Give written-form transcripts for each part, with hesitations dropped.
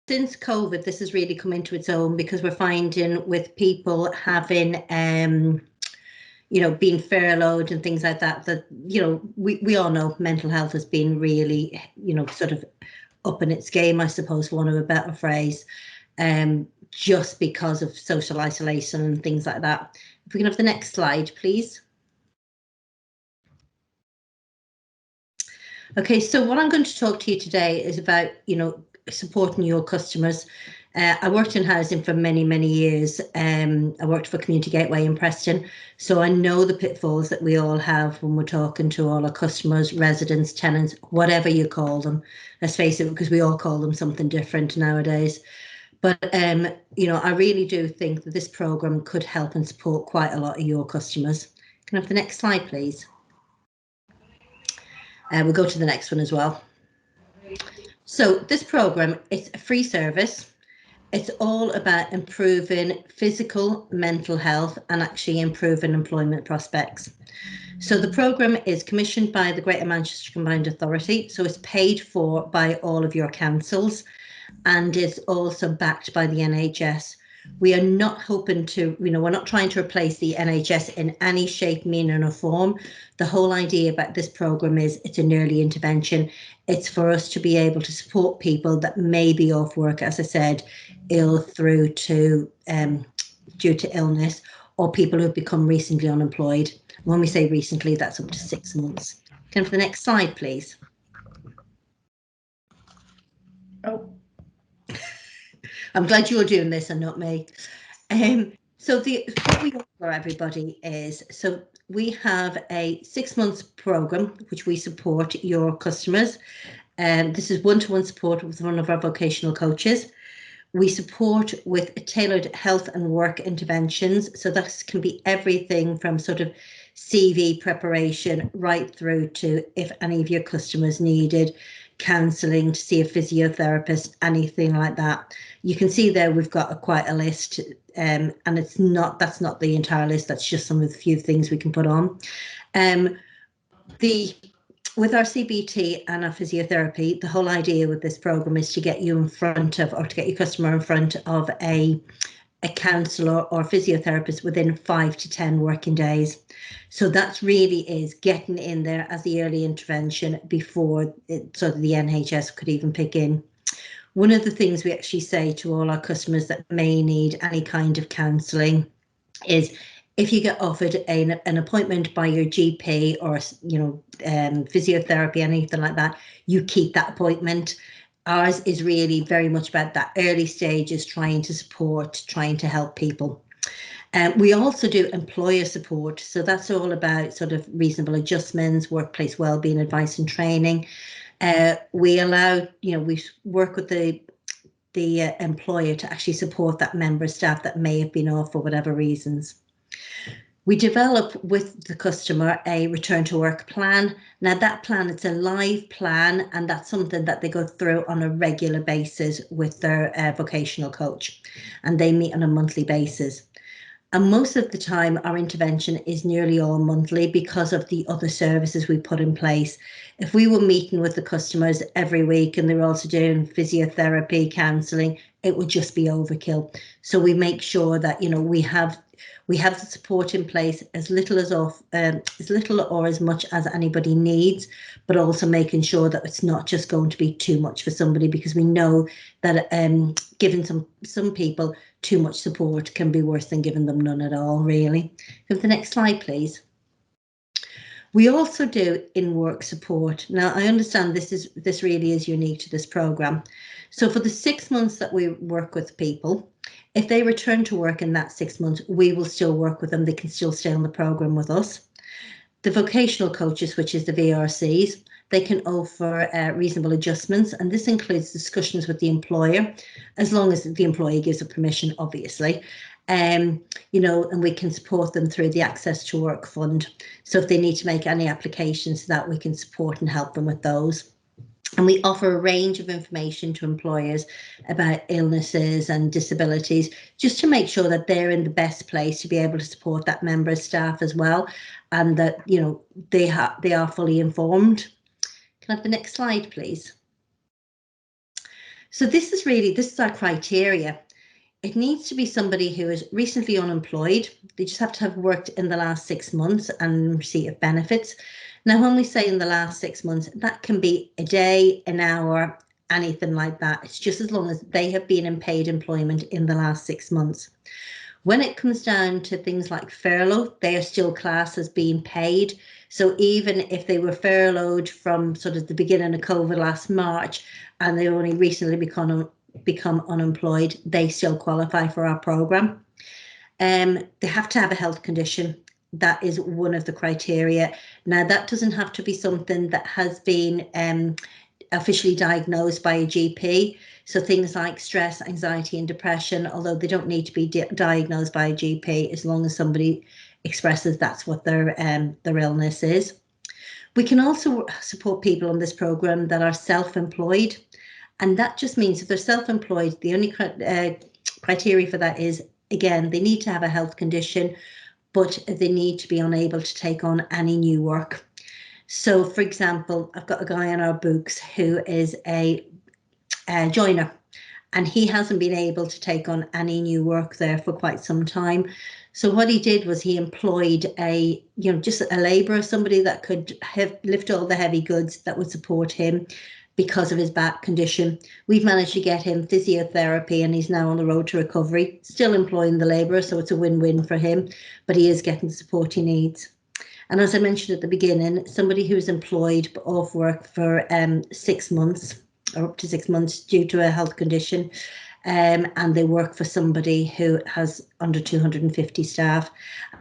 since COVID, this has really come into its own, because we're finding with people having, being furloughed and things like that, that, we all know mental health has been really, sort of up in its game, I suppose, for want of a better phrase, just because of social isolation and things like that. If we can have the next slide, please. Okay, so what I'm going to talk to you today is about, supporting your customers. I worked in housing for many, many years. I worked for Community Gateway in Preston, so I know the pitfalls that we all have when we're talking to all our customers, residents, tenants, whatever you call them. Let's face it, because we all call them something different nowadays. But, I really do think that this programme could help and support quite a lot of your customers. Can I have the next slide, please? We'll go to the next one as well. So this programme, it's a free service. It's all about improving physical, mental health and actually improving employment prospects. So the programme is commissioned by the Greater Manchester Combined Authority. So it's paid for by all of your councils and is also backed by the NHS. We are not hoping to, we're not trying to replace the NHS in any shape, meaning or form. The whole idea about this programme is it's an early intervention. It's for us to be able to support people that may be off work, as I said, ill through to due to illness, or people who have become recently unemployed. When we say recently, that's up to 6 months. Can I have the next slide, please? Oh. I'm glad you're doing this and not me. So what we offer everybody is, so we have a 6 months programme which we support your customers. This is one-to-one support with one of our vocational coaches. We support with tailored health and work interventions. So that can be everything from sort of CV preparation right through to if any of your customers needed counselling, to see a physiotherapist, anything like that. You can see there we've got quite a list, and that's not the entire list. That's just some of the few things we can put on. With our CBT and our physiotherapy, the whole idea with this programme is to get you in front of, or to get your customer in front of a counsellor or physiotherapist within 5 to 10 working days. So that really is getting in there as the early intervention before so that the NHS could even pick in. One of the things we actually say to all our customers that may need any kind of counselling is, if you get offered an appointment by your GP or, physiotherapy, anything like that, you keep that appointment. Ours is really very much about that early stages, trying to support, trying to help people. We also do employer support. So that's all about sort of reasonable adjustments, workplace wellbeing advice and training. We allow, we work with the employer to actually support that member of staff that may have been off for whatever reasons. We develop with the customer a return to work plan. Now that plan, it's a live plan, and that's something that they go through on a regular basis with their vocational coach, and they meet on a monthly basis. And most of the time our intervention is nearly all monthly because of the other services we put in place. If we were meeting with the customers every week and they're also doing physiotherapy, counselling, it would just be overkill. So we make sure that, we have the support in place as little or as much as anybody needs, but also making sure that it's not just going to be too much for somebody, because we know that giving some people too much support can be worse than giving them none at all, really. Have the next slide, please. We also do in-work support. Now, I understand this really is unique to this programme. So for the 6 months that we work with people, if they return to work in that 6 months, we will still work with them. They can still stay on the programme with us. The vocational coaches, which is the VRCs, they can offer reasonable adjustments, and this includes discussions with the employer, as long as the employee gives a permission, obviously. And we can support them through the Access to Work Fund. So if they need to make any applications to that, we can support and help them with those. And we offer a range of information to employers about illnesses and disabilities, just to make sure that they're in the best place to be able to support that member of staff as well, and that they are fully informed. Can I have the next slide, please? So this is our criteria. It needs to be somebody who is recently unemployed. They just have to have worked in the last 6 months and receipt of benefits. Now, when we say in the last 6 months, that can be a day, an hour, anything like that. It's just as long as they have been in paid employment in the last 6 months. When it comes down to things like furlough, they are still classed as being paid. So even if they were furloughed from sort of the beginning of COVID last March and they only recently become unemployed, they still qualify for our programme. They have to have a health condition. That is one of the criteria. Now, that doesn't have to be something that has been officially diagnosed by a GP. So things like stress, anxiety and depression, although they don't need to be diagnosed by a GP, as long as somebody expresses that's what their illness is. We can also support people on this programme that are self-employed. And that just means if they're self-employed, the only criteria for that is, again, they need to have a health condition, but they need to be unable to take on any new work. So, for example, I've got a guy in our books who is a joiner, and he hasn't been able to take on any new work there for quite some time. So what he did was he employed just a labourer, somebody that could lift all the heavy goods that would support him because of his back condition. We've managed to get him physiotherapy and he's now on the road to recovery, still employing the labourer, so it's a win-win for him, but he is getting the support he needs. And as I mentioned at the beginning, somebody who's employed but off work for 6 months or up to 6 months due to a health condition, and they work for somebody who has under 250 staff.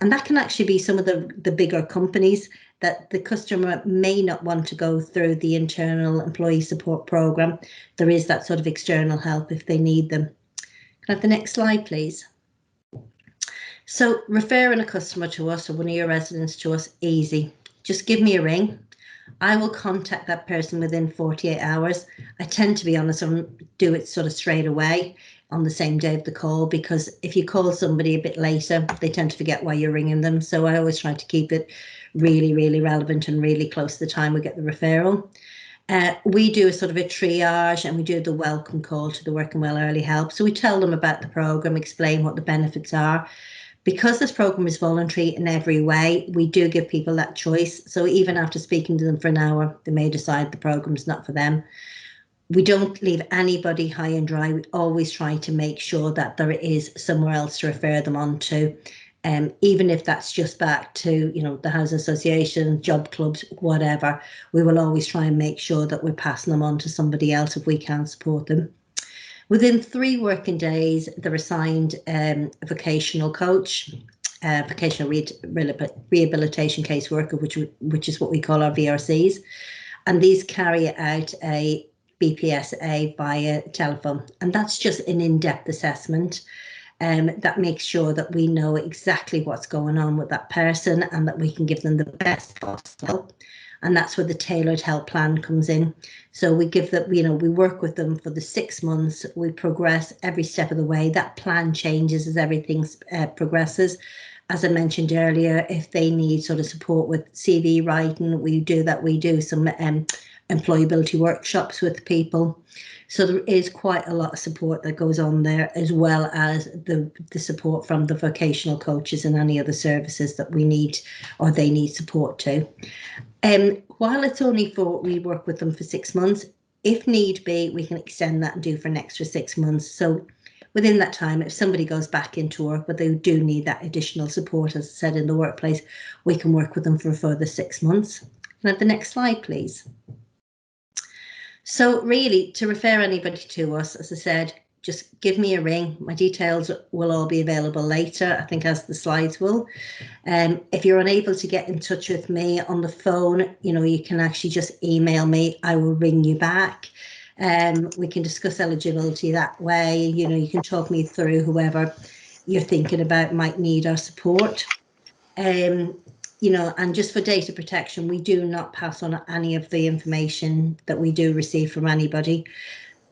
And that can actually be some of the bigger companies that the customer may not want to go through the internal employee support programme. There is that sort of external help if they need them. Can I have the next slide, please? So referring a customer to us or one of your residents to us, easy. Just give me a ring. I will contact that person within 48 hours. I tend to be honest and do it sort of straight away on the same day of the call, because if you call somebody a bit later, they tend to forget why you're ringing them. So I always try to keep it really, really relevant and really close to the time we get the referral. We do a sort of a triage and we do the welcome call to the Working Well Early Help. So we tell them about the programme, explain what the benefits are. Because this programme is voluntary in every way, we do give people that choice. So even after speaking to them for an hour, they may decide the programme is not for them. We don't leave anybody high and dry. We always try to make sure that there is somewhere else to refer them on to. Even if that's just back to, the housing association, job clubs, whatever, we will always try and make sure that we're passing them on to somebody else if we can support them. Within 3 working days, they're assigned a vocational coach, vocational rehabilitation caseworker, which is what we call our VRCs. And these carry out a BPSA via telephone. And that's just an in-depth assessment that makes sure that we know exactly what's going on with that person and that we can give them the best possible help. And that's where the tailored help plan comes in. So we give that, we work with them for the 6 months. We progress every step of the way. That plan changes as everything progresses. As I mentioned earlier, if they need sort of support with CV writing, we do that. We do some employability workshops with people. So there is quite a lot of support that goes on there, as well as the support from the vocational coaches and any other services that we need or they need support to. While it's only we work with them for 6 months, if need be, we can extend that and do for an extra 6 months. So within that time, if somebody goes back into work, but they do need that additional support, as I said, in the workplace, we can work with them for a further 6 months. Can I have the next slide, please? So really, to refer anybody to us, as I said, just give me a ring. My details will all be available later, I think, as the slides will. If you're unable to get in touch with me on the phone, you can actually just email me. I will ring you back. We can discuss eligibility that way. You can talk me through whoever you're thinking about might need our support. And just for data protection, we do not pass on any of the information that we do receive from anybody.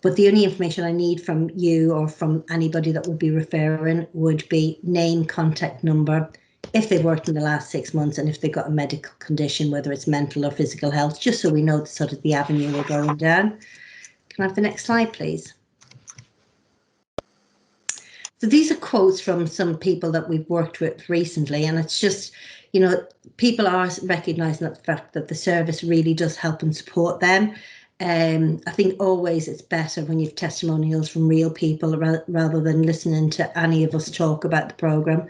But the only information I need from you or from anybody that would be referring would be name, contact number, if they've worked in the last 6 months, and if they've got a medical condition, whether it's mental or physical health, just so we know sort of the avenue we're going down. Can I have the next slide, please? So these are quotes from some people that we've worked with recently, and it's just, you know, people are recognising the fact that the service really does help and support them. I think always it's better when you've testimonials from real people rather than listening to any of us talk about the programme,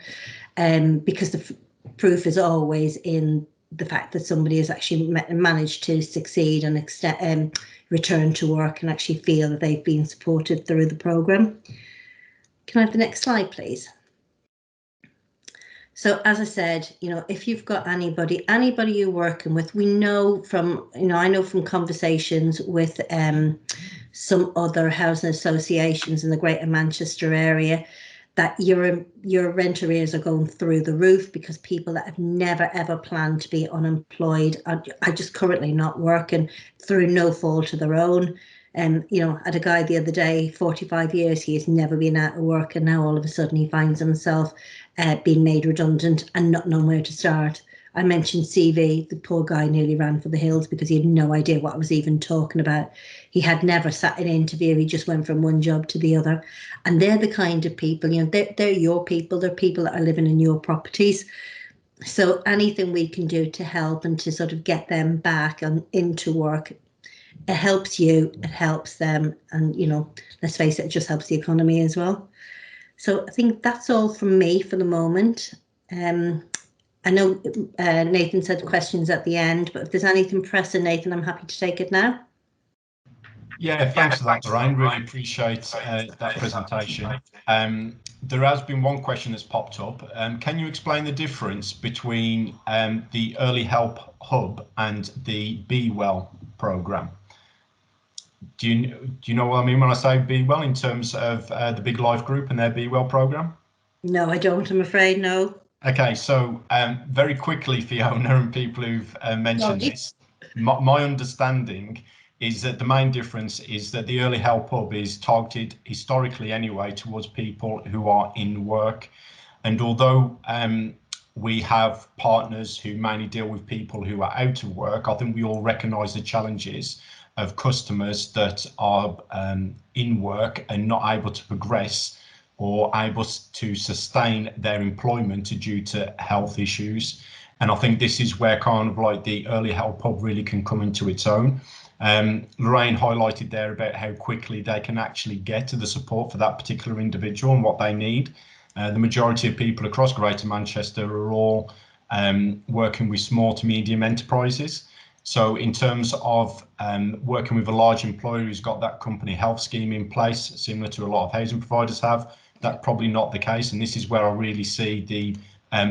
because the proof is always in the fact that somebody has actually managed to succeed and return to work and actually feel that they've been supported through the programme. Can I have the next slide, please? So as I said, you know, if you've got anybody you're working with, we know from, you know, I know from conversations with some other housing associations in the Greater Manchester area that your rent arrears are going through the roof because people that have never ever planned to be unemployed are just currently not working through no fault of their own. You know, I had a guy the other day, 45 years, he has never been out of work, and now all of a sudden he finds himself being made redundant and not knowing where to start. I mentioned CV, the poor guy nearly ran for the hills because he had no idea what I was even talking about. He had never sat in an interview, he just went from one job to the other. And they're the kind of people, you know, they're your people, they're people that are living in your properties. So anything we can do to help and to sort of get them back and into work, it helps you, it helps them, and, you know, let's face it, it just helps the economy as well. So I think that's all from me for the moment. I know Nathan said questions at the end, but if there's anything pressing, Nathan, I'm happy to take it now. Yeah, thanks for that, Lorraine. Really appreciate that presentation. There has been one question that's popped up. Can you explain the difference between the Early Help Hub and the Be Well programme? Do you know what I mean when I say Be Well in terms of the Big Life Group and their Be Well programme? No, I don't, I'm afraid, no. Okay, so very quickly, Fiona, and people who've mentioned this, my understanding is that the main difference is that the Early Help Hub is targeted historically anyway towards people who are in work. And although we have partners who mainly deal with people who are out of work, I think we all recognise the challenges of customers that are in work and not able to progress or able to sustain their employment due to health issues. And I think this is where kind of like the Early Help Hub really can come into its own. Lorraine highlighted there about how quickly they can actually get to the support for that particular individual and what they need. The majority of people across Greater Manchester are all working with small to medium enterprises. So in terms of working with a large employer who's got that company health scheme in place, similar to a lot of housing providers have, that's probably not the case. And this is where I really see the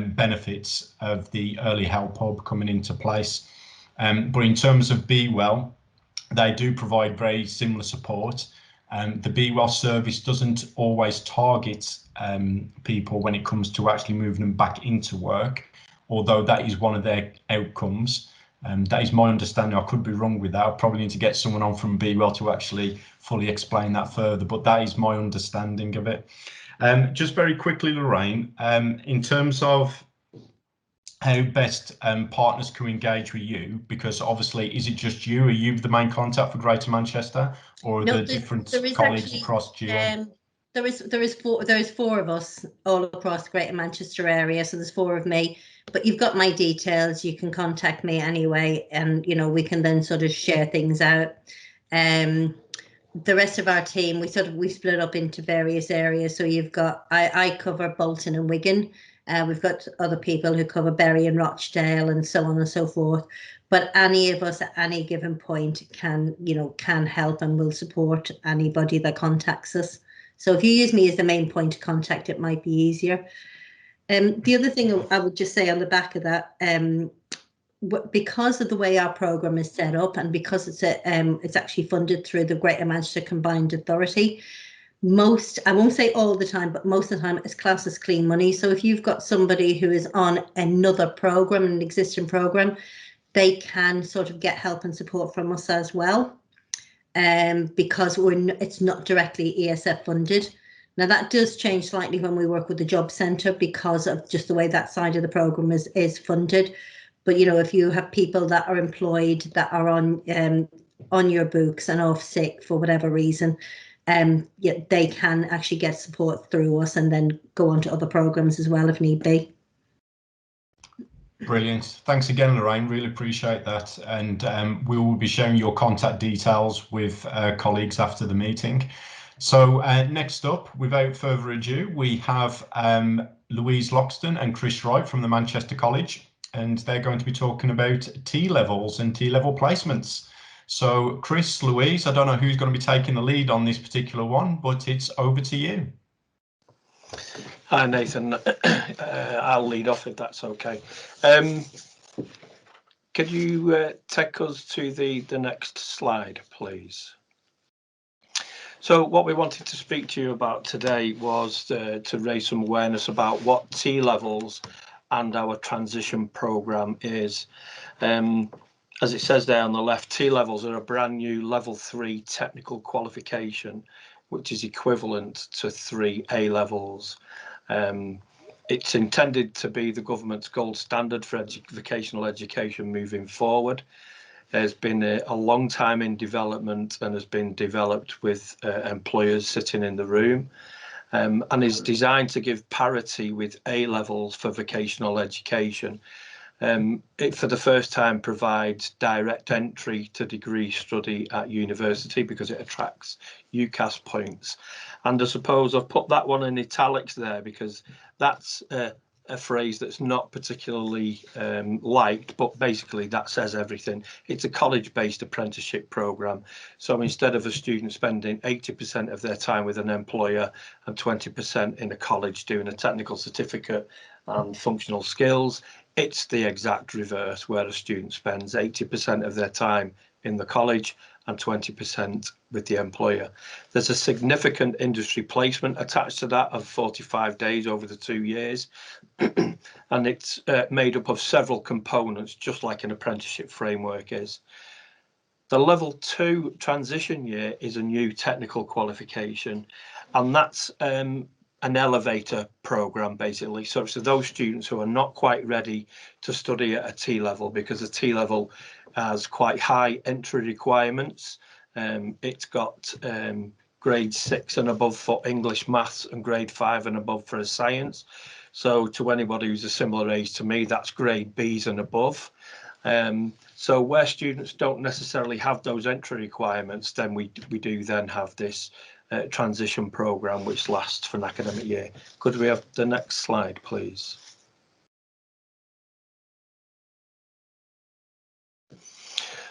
benefits of the Early Help Hub coming into place. But in terms of Be Well, they do provide very similar support. The Be Well service doesn't always target people when it comes to actually moving them back into work, although that is one of their outcomes. That is my understanding. I could be wrong with that. I probably need to get someone on from Be Well to actually fully explain that further, but that is my understanding of it. Just very quickly, Lorraine, in terms of how best partners can engage with you, because obviously, is it just you? Are you the main contact for Greater Manchester, or are there different colleagues actually, across GM? There is four of us all across the Greater Manchester area, so there's four of me. But you've got my details. You can contact me anyway, and you know we can then sort of share things out. The rest of our team, we split up into various areas. So you've got I cover Bolton and Wigan. We've got other people who cover Bury and Rochdale and so on and so forth. But any of us at any given point can help and will support anybody that contacts us. So if you use me as the main point of contact, it might be easier. The other thing I would just say on the back of that, because of the way our programme is set up and because it's actually funded through the Greater Manchester Combined Authority, I won't say all the time, but most of the time it's classed as clean money. So if you've got somebody who is on another programme, an existing programme, they can sort of get help and support from us as well, because it's not directly ESF funded. Now that does change slightly when we work with the job centre because of just the way that side of the programme is funded. But you know, if you have people that are employed that are on your books and off sick for whatever reason, yeah, they can actually get support through us and then go on to other programs as well if need be. Brilliant. Thanks again, Lorraine. Really appreciate that. And we will be sharing your contact details with colleagues after the meeting. So next up, without further ado, we have Louise Loxton and Chris Wright from the Manchester College, and they're going to be talking about T-levels and T-level placements. So Chris, Louise, I don't know who's going to be taking the lead on this particular one, but it's over to you. Hi, Nathan. I'll lead off if that's okay. Could you take us to the next slide, please? So what we wanted to speak to you about today was to raise some awareness about what T-levels and our transition programme is. As it says there on the left, T-levels are a brand new level 3 technical qualification, which is equivalent to 3 A-levels. It's intended to be the government's gold standard for vocational education moving forward. There's been a long time in development and has been developed with employers sitting in the room, and is designed to give parity with A-levels for vocational education. It for the first time provides direct entry to degree study at university because it attracts UCAS points. And I suppose I've put that one in italics there because that's a phrase that's not particularly liked, but basically that says everything. It's a college-based apprenticeship programme. So instead of a student spending 80% of their time with an employer and 20% in a college doing a technical certificate and functional skills, it's the exact reverse, where a student spends 80% of their time in the college and 20% with the employer. There's a significant industry placement attached to that of 45 days over the 2 years. And it's made up of several components, just like an apprenticeship framework is. The level 2 transition year is a new technical qualification, and that's an elevator program basically. So those students who are not quite ready to study at a T-level, because a T-level has quite high entry requirements. It's got grade 6 and above for English, maths, and grade 5 and above for science. So to anybody who's a similar age to me, that's grade Bs and above. So where students don't necessarily have those entry requirements, then we do then have this transition programme which lasts for an academic year. Could we have the next slide, please?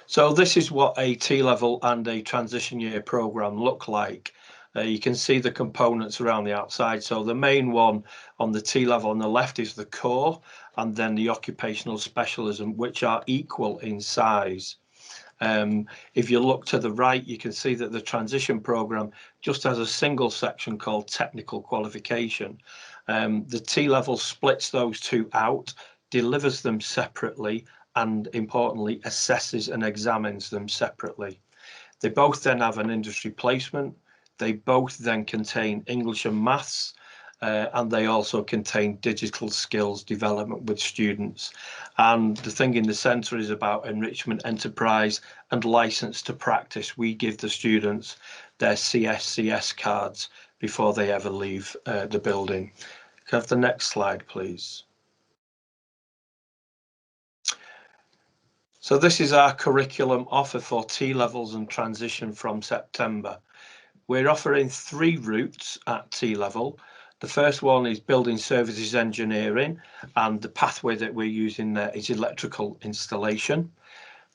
So this is what a T-level and a transition year programme look like. You can see the components around the outside. So the main one on the T-level on the left is the core, and then the occupational specialism, which are equal in size. If you look to the right, you can see that the transition programme just has a single section called technical qualification. The T-level splits those two out, delivers them separately, and importantly assesses and examines them separately. They both then have an industry placement. They both then contain English and maths, and they also contain digital skills development with students. And the thing in the centre is about enrichment enterprise and license to practice. We give the students their CSCS cards before they ever leave the building. Can I have the next slide, please? So this is our curriculum offer for T-levels and transition from September. We're offering 3 routes at T-level. The first one is building services engineering, and the pathway that we're using there is electrical installation.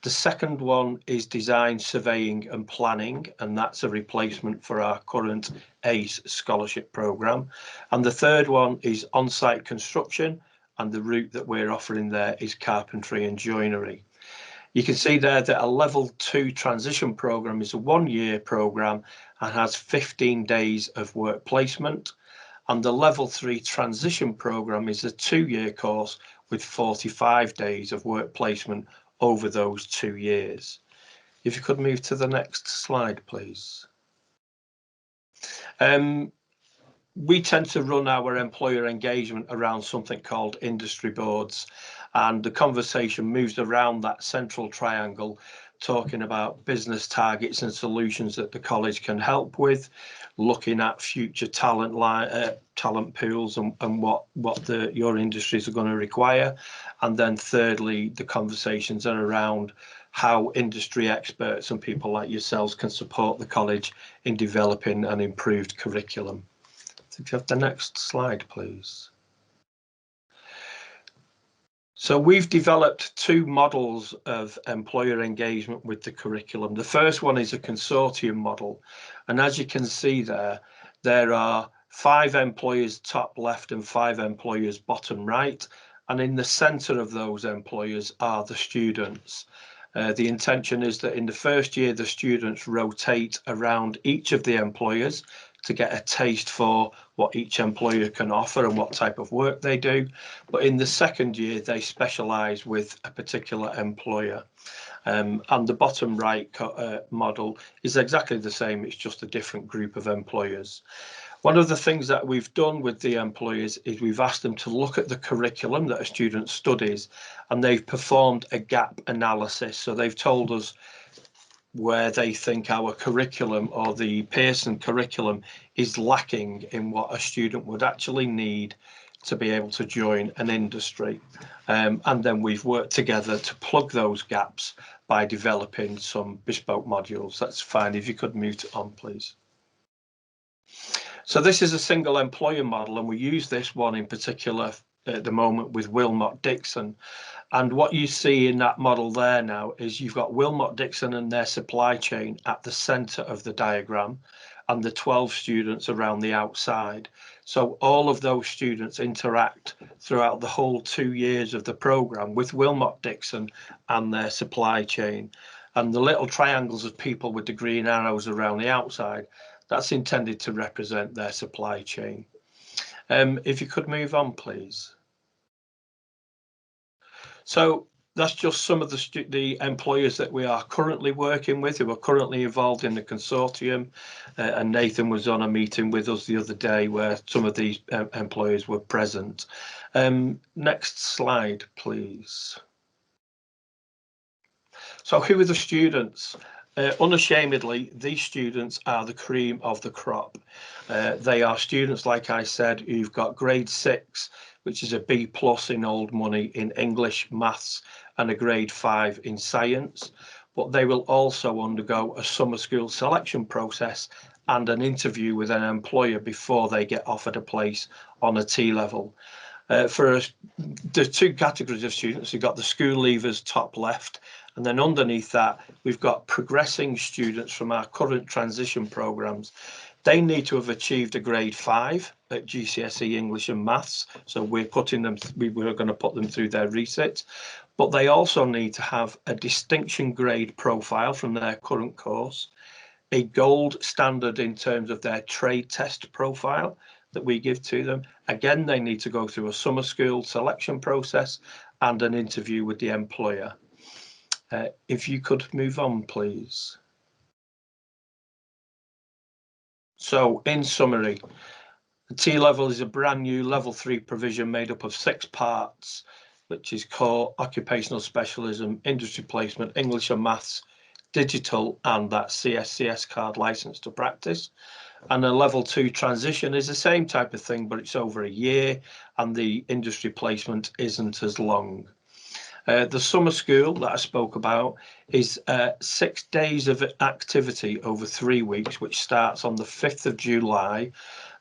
The second one is design, surveying and planning, and that's a replacement for our current ACE scholarship programme. And the third one is on-site construction, and the route that we're offering there is carpentry and joinery. You can see there that a level 2 transition programme is a 1-year programme and has 15 days of work placement. And the level 3 transition programme is a 2-year course with 45 days of work placement over those 2 years. If you could move to the next slide, please. We tend to run our employer engagement around something called industry boards, and the conversation moves around that central triangle talking about business targets and solutions that the college can help with, looking at future talent pools and what your industries are going to require, and then thirdly, the conversations are around how industry experts and people like yourselves can support the college in developing an improved curriculum. Could you have the next slide, please? So we've developed two models of employer engagement with the curriculum. The first one is a consortium model. And as you can see there are 5 employers top left and 5 employers bottom right. And in the center of those employers are the students. The intention is that in the first year, the students rotate around each of the employers to get a taste for what each employer can offer and what type of work they do. But in the second year, they specialise with a particular employer. And the bottom right model is exactly the same, it's just a different group of employers. One of the things that we've done with the employers is we've asked them to look at the curriculum that a student studies, and they've performed a gap analysis. So they've told us where they think our curriculum or the Pearson curriculum is lacking in what a student would actually need to be able to join an industry. And then we've worked together to plug those gaps by developing some bespoke modules. That's fine. If you could move on, please. So this is a single employer model, and we use this one in particular at the moment with Wilmot Dixon. And what you see in that model there now is you've got Wilmot Dixon and their supply chain at the center of the diagram and the 12 students around the outside. So all of those students interact throughout the whole 2 years of the program with Wilmot Dixon and their supply chain. And the little triangles of people with the green arrows around the outside, that's intended to represent their supply chain. If you could move on, please. So that's just some of the employers that we are currently working with, who are currently involved in the consortium. And Nathan was on a meeting with us the other day where some of these employers were present. Next slide, please. So who are the students? Unashamedly, these students are the cream of the crop. They are students, like I said, who've got grade 6, which is a B+ in old money in English, maths, and a grade 5 in science. But they will also undergo a summer school selection process and an interview with an employer before they get offered a place on a T-level. For the 2 categories of students, you've got the school leavers top left, and then underneath that, we've got progressing students from our current transition programs. They need to have achieved a grade 5 at GCSE English and Maths. So we're going to put them through their resit, but they also need to have a distinction grade profile from their current course, a gold standard in terms of their trade test profile that we give to them. Again, they need to go through a summer school selection process and an interview with the employer. If you could move on, please. So in summary, the T-level is a brand new level 3 provision made up of 6 parts, which is core, occupational specialism, industry placement, English and maths, digital, and that CSCS card license to practice. And a level 2 transition is the same type of thing, but it's over a year, and the industry placement isn't as long. The summer school that I spoke about is 6 days of activity over 3 weeks, which starts on the 5th of July.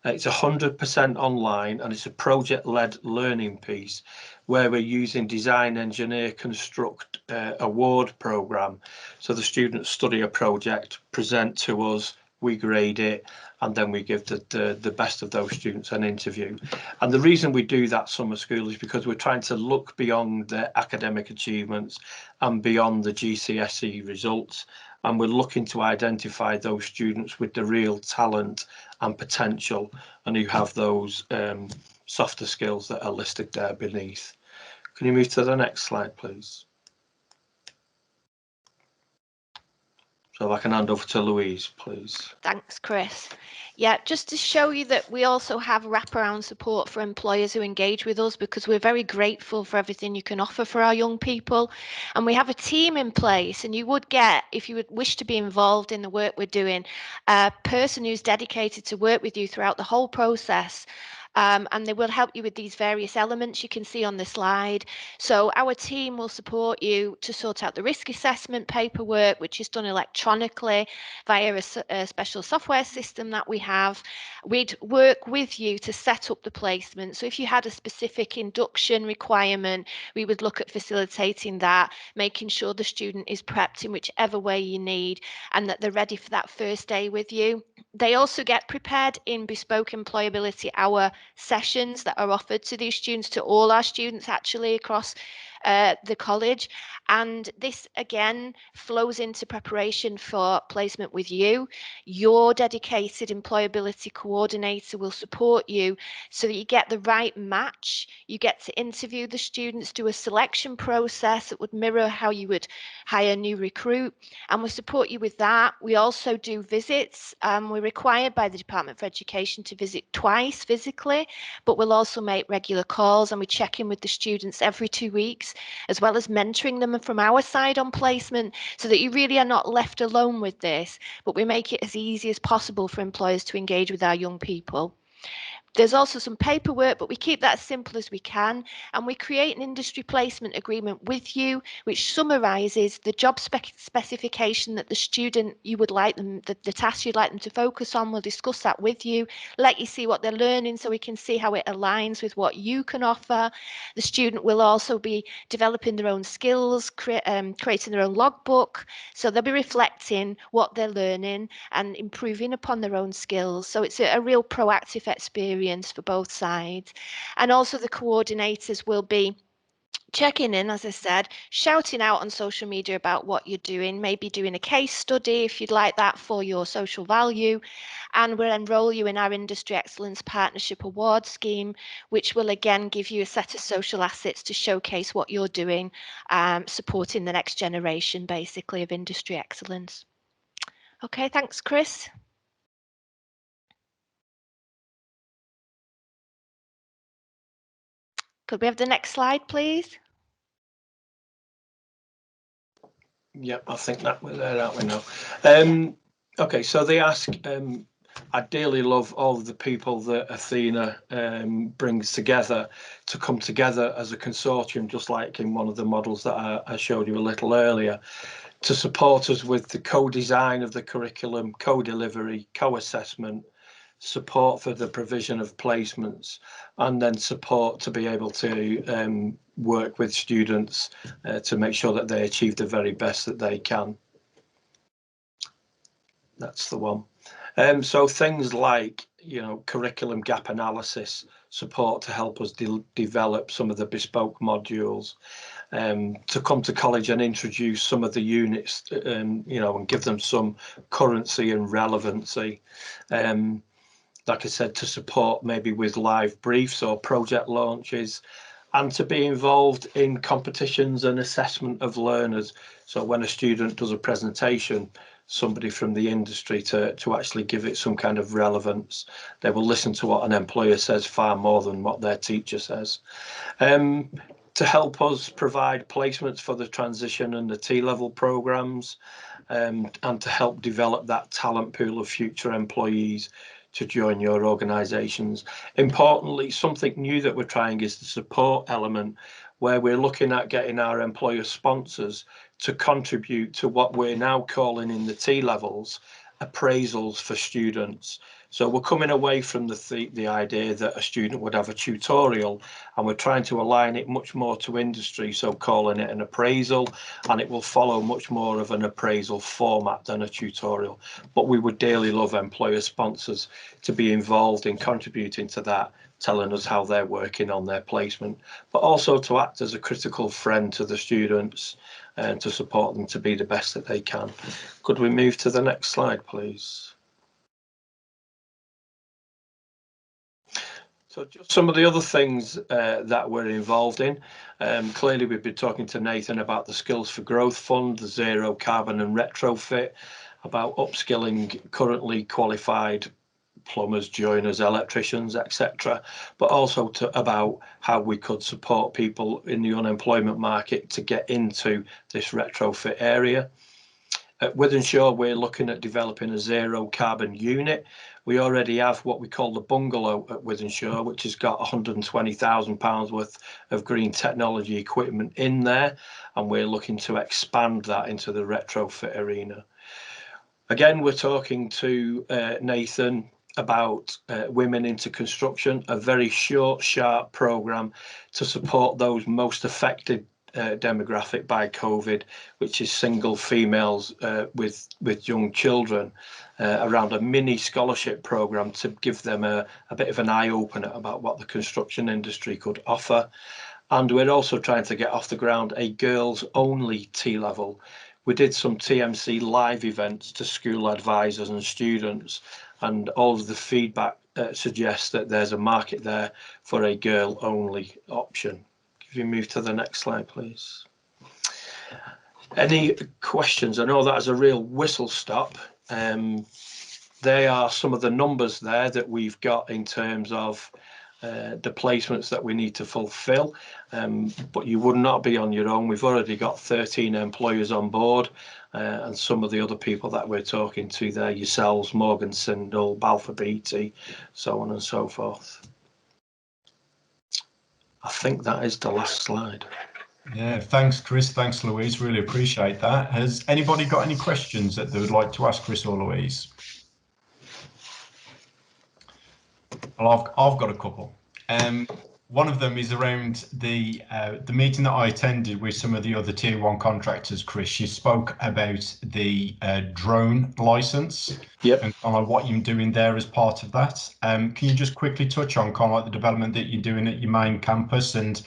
It's 100% online, and it's a project-led learning piece where we're using Design, Engineer, Construct award program. So the students study a project, present to us, we grade it, and then we give the best of those students an interview. And the reason we do that summer school is because we're trying to look beyond their academic achievements and beyond the GCSE results. And we're looking to identify those students with the real talent and potential, and who have those softer skills that are listed there beneath. Can you move to the next slide, please? So if I can hand over to Louise, please. Thanks, Chris. Yeah, just to show you that we also have wraparound support for employers who engage with us, because we're very grateful for everything you can offer for our young people. And we have a team in place, and you would get, if you would wish to be involved in the work we're doing, a person who's dedicated to work with you throughout the whole process. And they will help you with these various elements you can see on the slide. So our team will support you to sort out the risk assessment paperwork, which is done electronically via a special software system that we have. We'd work with you to set up the placement. So if you had a specific induction requirement, we would look at facilitating that, making sure the student is prepped in whichever way you need and that they're ready for that first day with you. They also get prepared in bespoke employability hour sessions that are offered to these students, to all our students actually across the college. And this again flows into preparation for placement with you. Your dedicated employability coordinator will support you so that you get the right match. You get to interview the students, do a selection process that would mirror how you would hire a new recruit, and we support you with that. We also do visits. We're required by the Department for Education to visit twice physically, but we'll also make regular calls, and we check in with the students every 2 weeks, as well as mentoring them from our side on placement, so that you really are not left alone with this, but we make it as easy as possible for employers to engage with our young people. There's also some paperwork, but we keep that as simple as we can. And we create an industry placement agreement with you, which summarises the job specification that the student you would like them, the task you'd like them to focus on. We'll discuss that with you, let you see what they're learning so we can see how it aligns with what you can offer. The student will also be developing their own skills, creating their own logbook. So they'll be reflecting what they're learning and improving upon their own skills. So it's a real proactive experience for both sides. And also the coordinators will be checking in, as I said, shouting out on social media about what you're doing, maybe doing a case study if you'd like that for your social value. And we'll enroll you in our Industry Excellence Partnership Award scheme, which will again give you a set of social assets to showcase what you're doing, supporting the next generation basically of industry excellence. Okay, thanks, Chris. Could we have the next slide, please? Yep, I think that we're there, aren't we now? Okay, so they ask, I dearly love all of the people that Athena brings together to come together as a consortium, just like in one of the models that I showed you a little earlier, to support us with the co-design of the curriculum, co-delivery, co-assessment, support for the provision of placements, and then support to be able to work with students to make sure that they achieve the very best that they can. That's the one. So things like, you know, curriculum gap analysis, support to help us develop some of the bespoke modules, to come to college and introduce some of the units, you know, and give them some currency and relevancy. Like I said, to support maybe with live briefs or project launches, and to be involved in competitions and assessment of learners. So when a student does a presentation, somebody from the industry to actually give it some kind of relevance. They will listen to what an employer says far more than what their teacher says. To help us provide placements for the transition and the T-level programs, and to help develop that talent pool of future employees to join your organisations. Importantly, something new that we're trying is the support element, where we're looking at getting our employer sponsors to contribute to what we're now calling in the T-levels appraisals for students. So we're coming away from the idea that a student would have a tutorial, and we're trying to align it much more to industry, so calling it an appraisal, and it will follow much more of an appraisal format than a tutorial. But we would dearly love employer sponsors to be involved in contributing to that, telling us how they're working on their placement, but also to act as a critical friend to the students and to support them to be the best that they can. Could we move to the next slide, please? So just some of the other things that we're involved in. Clearly, we've been talking to Nathan about the Skills for Growth Fund, the Zero Carbon and Retrofit, about upskilling currently qualified plumbers, joiners, electricians, etc., but also about how we could support people in the unemployment market to get into this retrofit area. At Wythenshawe, we're looking at developing a zero carbon unit. We already have what we call the bungalow at Wythenshawe, which has got £120,000 worth of green technology equipment in there, and we're looking to expand that into the retrofit arena. Again, we're talking to Nathan about women into construction, a very short, sharp programme to support those most affected demographic by COVID, which is single females with young children, around a mini scholarship programme to give them a bit of an eye-opener about what the construction industry could offer. And we're also trying to get off the ground a girls-only T-level. We did some TMC live events to school advisors and students, and all of the feedback suggests that there's a market there for a girl-only option. If you move to the next slide, please. Any questions? I know that is a real whistle stop. They are some of the numbers there that we've got in terms of the placements that we need to fulfill, but you would not be on your own. We've already got 13 employers on board, and some of the other people that we're talking to there, yourselves, Morgan Sindall, Balfour Beatty, so on and so forth. I think that is the last slide. Yeah, thanks, Chris. Thanks, Louise. Really appreciate that. Has anybody got any questions that they would like to ask Chris or Louise? Well, I've got a couple. One of them is around the meeting that I attended with some of the other tier 1 contractors. Chris, you spoke about the drone license. Yep. And kind of what you're doing there as part of that. Can you just quickly touch on kind of like the development that you're doing at your main campus and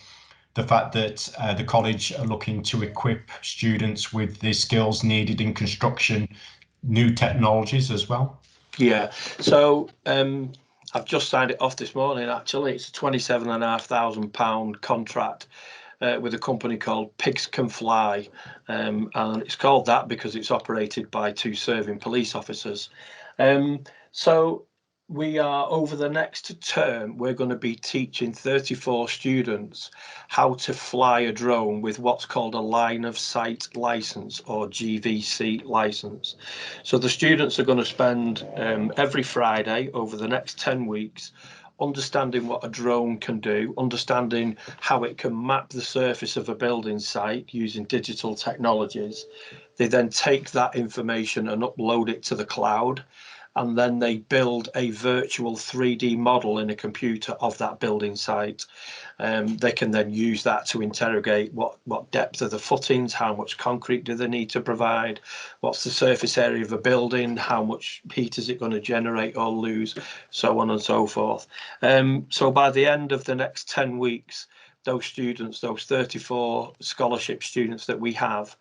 the fact that the college are looking to equip students with the skills needed in construction, new technologies as well? Yeah, so I've just signed it off this morning, actually. It's a £27,500 contract with a company called Pigs Can Fly, and it's called that because it's operated by 2 serving police officers. So we are, over the next term, we're going to be teaching 34 students how to fly a drone with what's called a line of sight license, or GVC license. So the students are going to spend every Friday over the next 10 weeks understanding what a drone can do, understanding how it can map the surface of a building site using digital technologies. They then take that information and upload it to the cloud, and then they build a virtual 3D model in a computer of that building site. They can then use that to interrogate what depth are the footings, how much concrete do they need to provide, what's the surface area of a building, how much heat is it going to generate or lose, so on and so forth. So by the end of the next 10 weeks, those students, those 34 scholarship students that we have,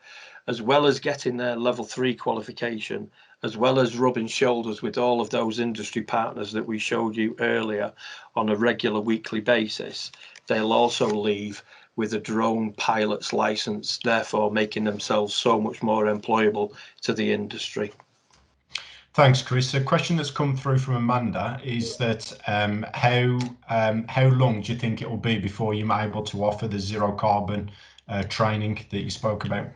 as well as getting their level 3 qualification, as well as rubbing shoulders with all of those industry partners that we showed you earlier on a regular weekly basis, they'll also leave with a drone pilot's license, therefore making themselves so much more employable to the industry. Thanks, Chris. A question that's come through from Amanda is that how long do you think it will be before you're able to offer the zero carbon training that you spoke about?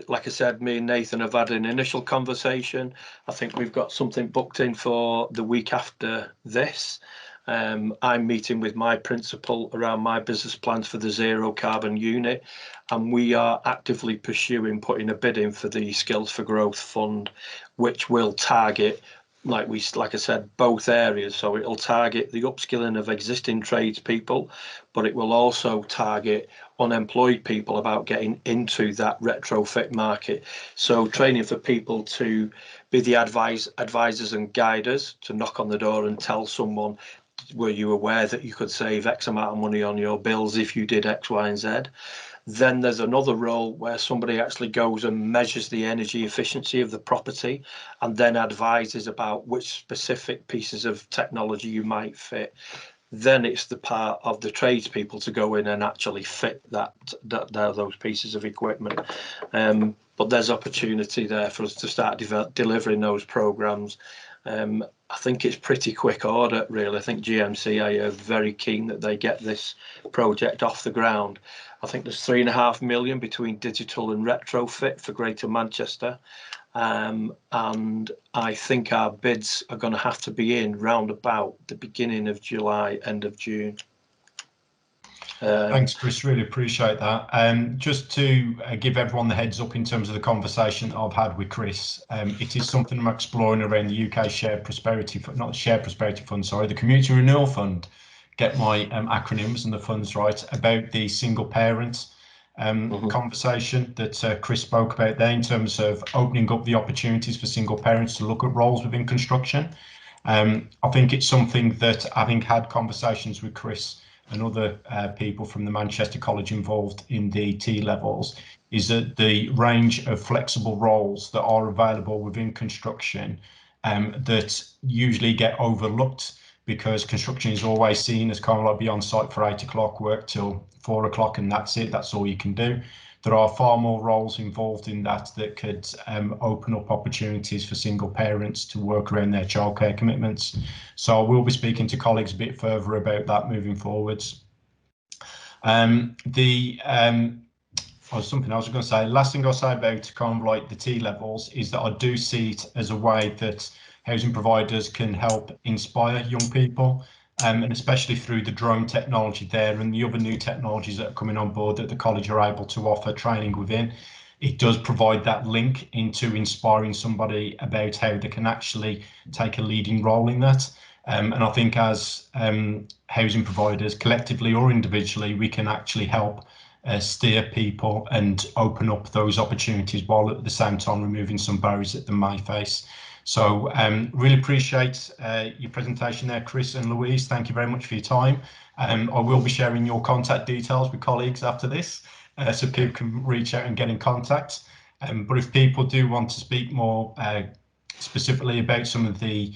Like I said, me and Nathan have had an initial conversation. I think we've got something booked in for the week after this. I'm meeting with my principal around my business plans for the zero carbon unit, and we are actively pursuing putting a bid in for the Skills for Growth Fund, which will target, like I said, both areas. So it'll target the upskilling of existing tradespeople, but it will also target unemployed people about getting into that retrofit market. So training for people to be the advisors and guiders, to knock on the door and tell someone, were you aware that you could save X amount of money on your bills if you did X, Y, and Z? Then there's another role where somebody actually goes and measures the energy efficiency of the property and then advises about which specific pieces of technology you might fit. Then it's the part of the tradespeople to go in and actually fit those pieces of equipment. But there's opportunity there for us to start delivering those programs. I think it's pretty quick order, really. I think GMCA are very keen that they get this project off the ground. I think there's 3.5 million between digital and retrofit for Greater Manchester. And I think our bids are going to have to be in round about the beginning of July, end of June. Thanks, Chris. Really appreciate that. Just to give everyone the heads up in terms of the conversation I've had with Chris, it is something I'm exploring around the UK Shared Prosperity Fund, not the Shared Prosperity Fund, sorry, the Community Renewal Fund. Get my acronyms and the funds right, about the single parent conversation that Chris spoke about there, in terms of opening up the opportunities for single parents to look at roles within construction. I think it's something that, having had conversations with Chris and other people from the Manchester College involved in the T levels, is that the range of flexible roles that are available within construction that usually get overlooked, because construction is always seen as kind of like be on site for 8 o'clock, work till 4 o'clock, and that's it, that's all you can do. There are far more roles involved in that could open up opportunities for single parents to work around their childcare commitments. So we'll be speaking to colleagues a bit further about that moving forwards. Something else I was going to say, last thing I'll say about kind of like the T levels is that I do see it as a way that housing providers can help inspire young people, and especially through the drone technology there and the other new technologies that are coming on board that the college are able to offer training within. It does provide that link into inspiring somebody about how they can actually take a leading role in that. And I think as housing providers, collectively or individually, we can actually help steer people and open up those opportunities, while at the same time removing some barriers that they may face. So really appreciate your presentation there, Chris and Louise. Thank you very much for your time. I will be sharing your contact details with colleagues after this, so people can reach out and get in contact. But if people do want to speak more specifically about some of the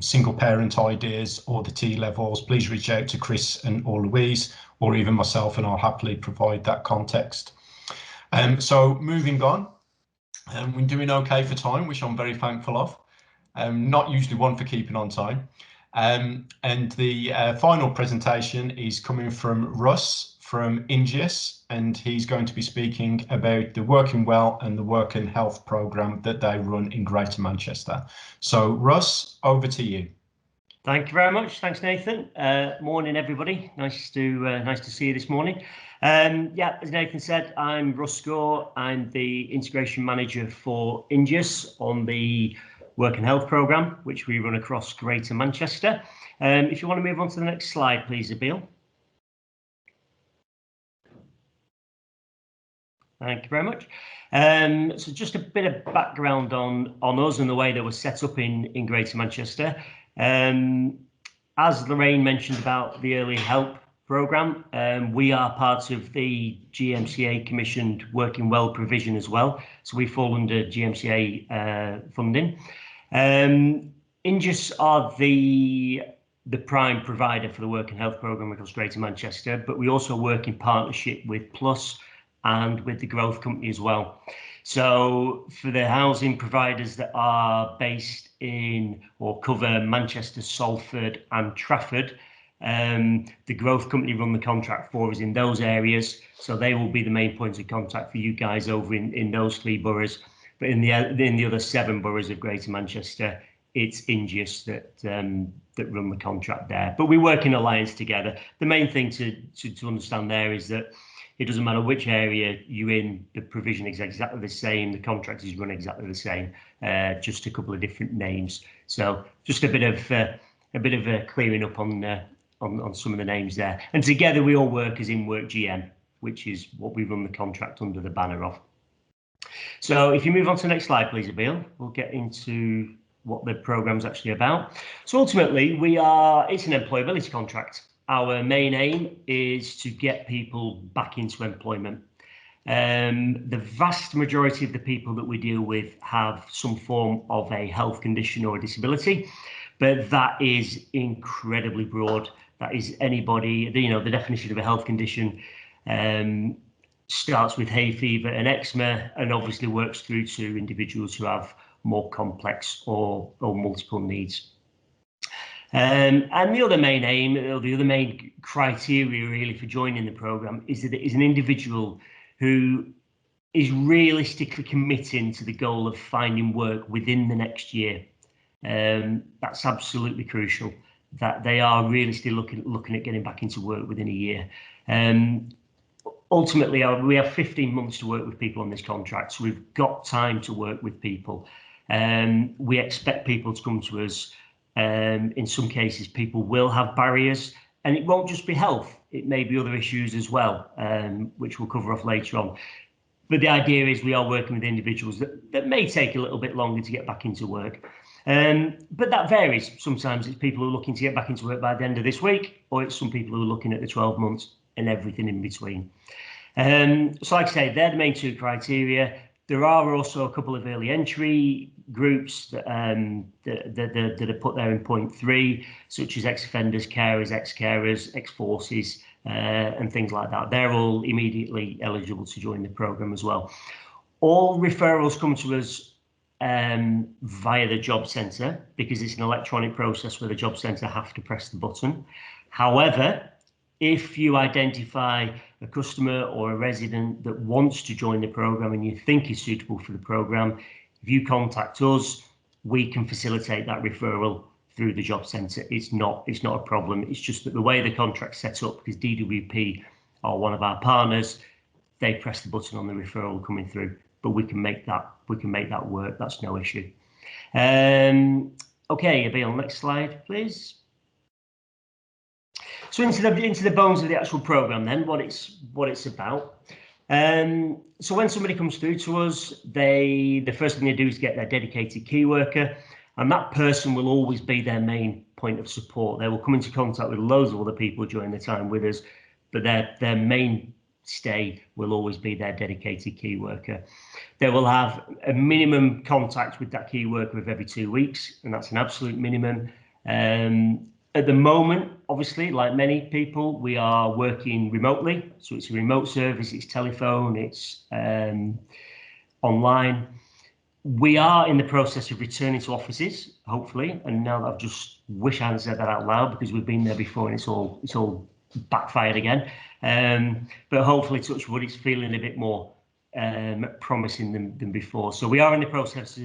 single parent ideas or the T levels, please reach out to Chris and or Louise, or even myself, and I'll happily provide that context. So moving on, we're doing okay for time, which I'm very thankful of. Not usually one for keeping on time. And the final presentation is coming from Russ from Ingeus, and he's going to be speaking about the Working Well and the Work and Health programme that they run in Greater Manchester. So Russ, over to you. Thank you very much. Thanks, Nathan. Morning, everybody. Nice to see you this morning. Yeah, as Nathan said, I'm Russ Score. I'm the integration manager for Ingeus on the Work and Health programme, which we run across Greater Manchester. If you want to move on to the next slide, please, Abil. Thank you very much. So just a bit of background on us and the way that we're set up in Greater Manchester. As Lorraine mentioned about the Early Help programme, we are part of the GMCA commissioned Working Well provision as well. So we fall under GMCA funding. Ingeus are the prime provider for the Work and Health programme across Greater Manchester, but we also work in partnership with Plus and with the Growth Company as well. So for the housing providers that are based in or cover Manchester, Salford and Trafford, the Growth Company run the contract for us in those areas. So they will be the main points of contact for you guys over in those 3 boroughs. But in the other 7 boroughs of Greater Manchester, it's Ingeus that run the contract there. But we work in alliance together. The main thing to understand there is that it doesn't matter which area you're in, the provision is exactly the same, the contract is run exactly the same, just a couple of different names. So just a bit of clearing up on some of the names there. And together we all work as in Work GM, which is what we run the contract under the banner of. So if you move on to the next slide, please, Abil, we'll get into what the programme's actually about. So ultimately, it's an employability contract. Our main aim is to get people back into employment. The vast majority of the people that we deal with have some form of a health condition or a disability, but that is incredibly broad. That is anybody, the definition of a health condition starts with hay fever and eczema, and obviously works through to individuals who have more complex or multiple needs. And the other main aim, or the other main criteria really for joining the programme is that it is an individual who is realistically committing to the goal of finding work within the next year. That's absolutely crucial, that they are realistically looking at getting back into work within a year. Ultimately, we have 15 months to work with people on this contract, so we've got time to work with people. We expect people to come to us. In some cases, people will have barriers, and it won't just be health. It may be other issues as well, which we'll cover off later on. But the idea is we are working with individuals that may take a little bit longer to get back into work. But that varies. Sometimes it's people who are looking to get back into work by the end of this week, or it's some people who are looking at the 12 months and everything in between. So like I say, they're the main two criteria. There are also a couple of early entry groups that are put there in point 3, such as ex-offenders, carers, ex-carers, ex-forces, and things like that. They're all immediately eligible to join the programme as well. All referrals come to us via the job centre, because it's an electronic process where the job centre have to press the button. However, if you identify a customer or a resident that wants to join the programme and you think is suitable for the programme, if you contact us, we can facilitate that referral through the job centre. It's not a problem. It's just that the way the contract's set up, because DWP are one of our partners, they press the button on the referral coming through, but we can make that work. That's no issue. Okay, Abil, next slide, please. So into the bones of the actual programme then, what it's about. So when somebody comes through to us, the first thing they do is get their dedicated key worker, and that person will always be their main point of support. They will come into contact with loads of other people during the time with us, but their mainstay will always be their dedicated key worker. They will have a minimum contact with that key worker of every 2 weeks, and that's an absolute minimum. At the moment, obviously, like many people, we are working remotely. So it's a remote service, it's telephone, it's online. We are in the process of returning to offices, hopefully. And now that I've just wish I hadn't said that out loud, because we've been there before and it's all backfired again. But hopefully, touch wood, it's feeling a bit more promising than before. So we are in the process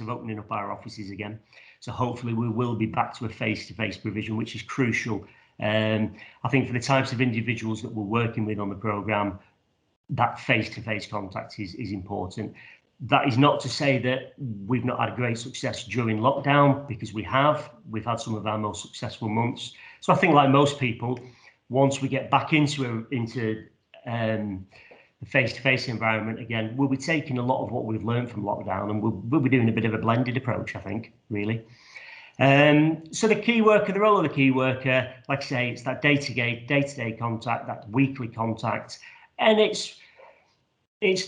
of opening up our offices again. So hopefully we will be back to a face-to-face provision, which is crucial. I think for the types of individuals that we're working with on the programme, that face-to-face contact is important. That is not to say that we've not had great success during lockdown, because we've had some of our most successful months. So I think, like most people, once we get back into the face-to-face environment again, we'll be taking a lot of what we've learned from lockdown, and we'll be doing a bit of a blended approach, I think, really. So the key worker, the role of the key worker, like I say, it's that day-to-day contact, that weekly contact, and it's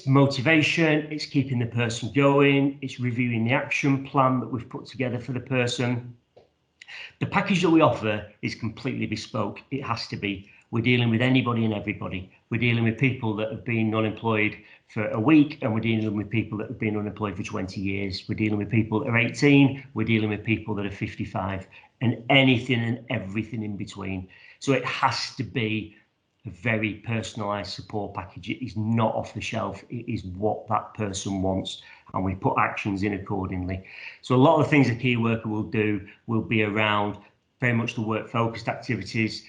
motivation, it's keeping the person going, it's reviewing the action plan that we've put together for the person. The package that we offer is completely bespoke. It has to be. We're dealing with anybody and everybody. We're dealing with people that have been unemployed for a week, and we're dealing with people that have been unemployed for 20 years. We're dealing with people that are 18. We're dealing with people that are 55, and anything and everything in between. So it has to be a very personalised support package. It is not off the shelf. It is what that person wants, and we put actions in accordingly. So a lot of the things a key worker will do will be around very much the work-focused activities,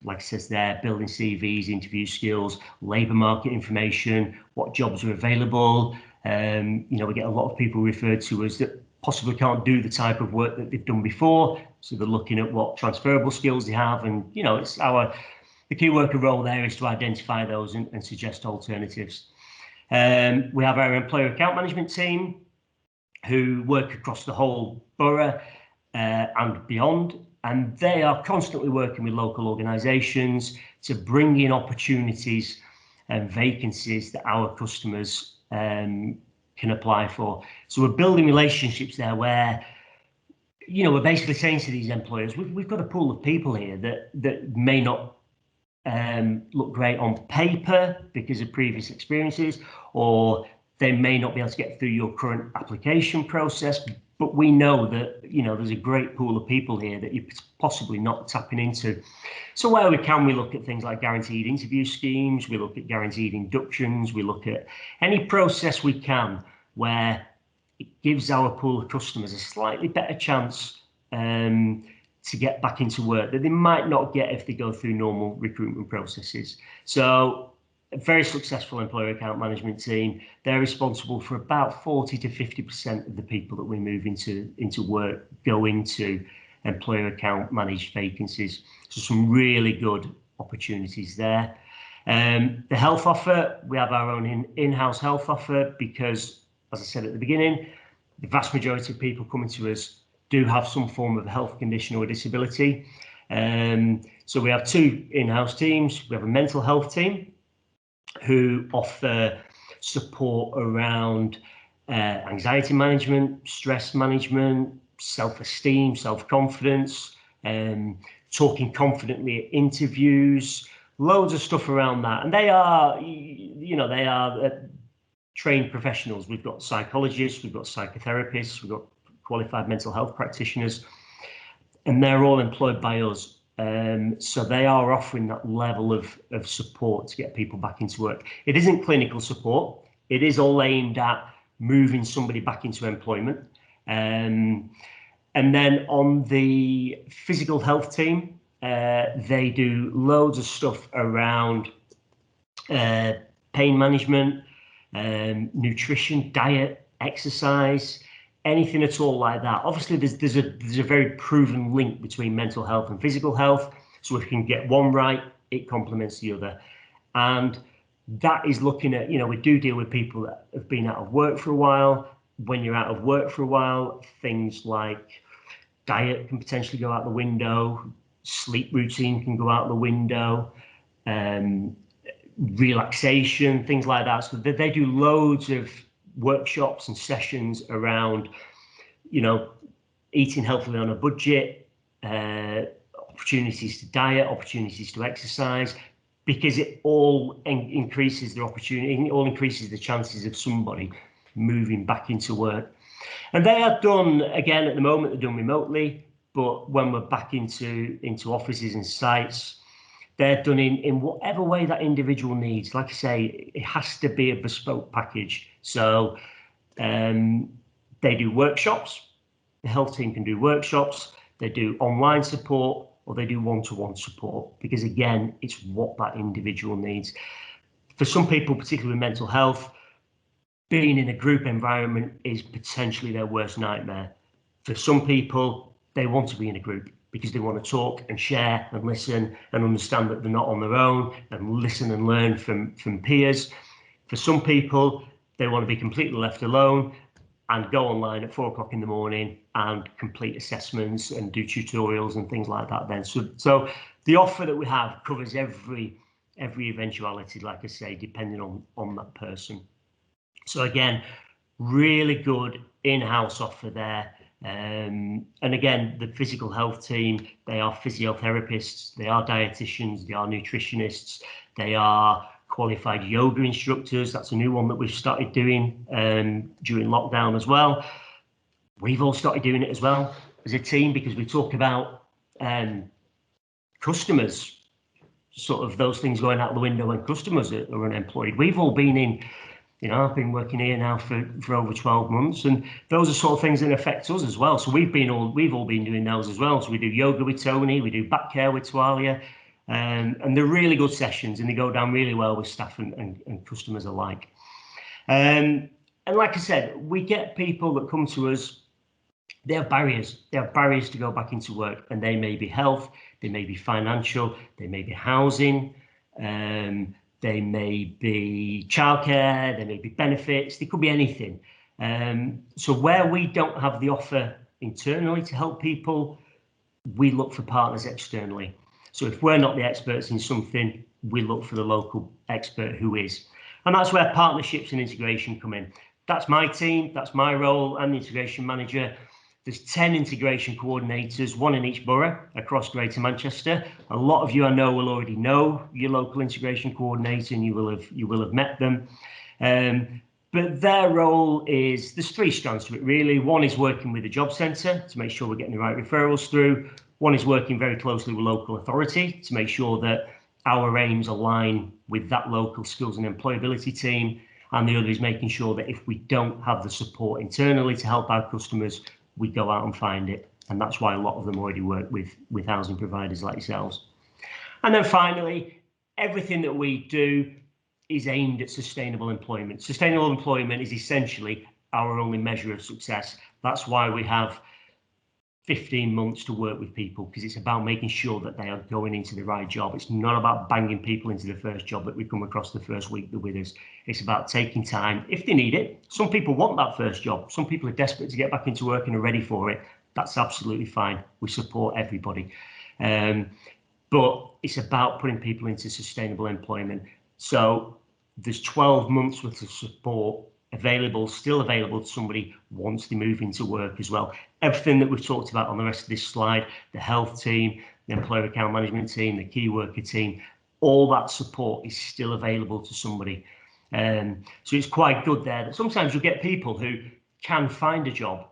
like it says there, building CVs, interview skills, labour market information, what jobs are available. We get a lot of people referred to us that possibly can't do the type of work that they've done before. So they're looking at what transferable skills they have. And, it's the key worker role there is to identify those and suggest alternatives. We have our employer account management team who work across the whole borough and beyond. And they are constantly working with local organisations to bring in opportunities vacancies that our customers can apply for. So we're building relationships there where, you know, we're basically saying to these employers, we've got a pool of people here that may not look great on paper because of previous experiences, or they may not be able to get through your current application process, but we know that, you know, there's a great pool of people here that you're possibly not tapping into. So where we can, we look at things like guaranteed interview schemes, we look at guaranteed inductions, we look at any process we can where it gives our pool of customers a slightly better chance to get back into work that they might not get if they go through normal recruitment processes. So a very successful employer account management team. They're responsible for about 40 to 50% of the people that we move into work go into employer account managed vacancies. So some really good opportunities there. The health offer, we have our own in-house health offer because, as I said at the beginning, the vast majority of people coming to us do have some form of health condition or disability. So we have two in-house teams. We have a mental health team who offer support around anxiety management, stress management, self-esteem, self-confidence, talking confidently at interviews, loads of stuff around that. And they are, you know, they are trained professionals. We've got psychologists, we've got psychotherapists, we've got qualified mental health practitioners, and they're all employed by us. So they are offering that level of support to get people back into work. It isn't clinical support. It is all aimed at moving somebody back into employment. And then on the physical health team, they do loads of stuff around pain management, nutrition, diet, exercise, anything at all like that. Obviously, there's a very proven link between mental health and physical health. So if we can get one right, it complements the other. And that is looking at, you know, we do deal with people that have been out of work for a while. When you're out of work for a while, things like diet can potentially go out the window, sleep routine can go out the window, relaxation, things like that. So they do loads of workshops and sessions around, you know, eating healthily on a budget, opportunities to diet, opportunities to exercise, because it all increases the opportunity, it all increases the chances of somebody moving back into work. And they are done, again, at the moment, they're done remotely, but when we're back into offices and sites, they're done in whatever way that individual needs. Like I say, it has to be a bespoke package. So they do workshops. The health team can do workshops. They do online support, or they do one-to-one support, because again, it's what that individual needs. For some people, particularly with mental health, being in a group environment is potentially their worst nightmare. For some people, they want to be in a group because they want to talk and share and listen and understand that they're not on their own, and listen and learn from peers. For some people, they want to be completely left alone and go online at 4 o'clock in the morning and complete assessments and do tutorials and things like that then. So the offer that we have covers every eventuality, like I say, depending on that person. So again, really good in-house offer there. And again, the physical health team, they are physiotherapists, they are dietitians, they are nutritionists, they are qualified yoga instructors. That's a new one that we've started doing during lockdown as well. We've all started doing it as well as a team, because we talk about customers, sort of those things going out the window when customers are unemployed. We've all been in, you know, I've been working here now for over 12 months, and those are sort of things that affect us as well. So we've all been doing those as well. So we do yoga with Tony, we do back care with Twalia, and they're really good sessions, and they go down really well with staff and customers alike. And like I said, we get people that come to us, they have barriers. They have barriers to go back into work, and they may be health, they may be financial, they may be housing, they may be childcare, they may be benefits, they could be anything. So where we don't have the offer internally to help people, we look for partners externally. So if we're not the experts in something, we look for the local expert who is. And that's where partnerships and integration come in. That's my team, that's my role. I'm the integration manager. There's 10 integration coordinators, 1 in each borough across Greater Manchester. A lot of you I know will already know your local integration coordinator, and you will have met them. But their role is, there's 3 strands to it really. 1 is working with the job centre to make sure we're getting the right referrals through. 1 is working very closely with local authority to make sure that our aims align with that local skills and employability team. And the other is making sure that if we don't have the support internally to help our customers, we go out and find it. And that's why a lot of them already work with housing providers like yourselves. And then finally, everything that we do is aimed at sustainable employment. Sustainable employment is essentially our only measure of success. That's why we have 15 months to work with people, because it's about making sure that they are going into the right job. It's not about banging people into the first job that we come across the first week they're with us. It's about taking time if they need it. Some people want that first job. Some people are desperate to get back into work and are ready for it. That's absolutely fine. We support everybody. But it's about putting people into sustainable employment. So there's 12 months worth of support still available to somebody once they move into work as well. Everything that we've talked about on the rest of this slide, the health team, the employer account management team, the key worker team, all that support is still available to somebody. So it's quite good there that sometimes you'll get people who can find a job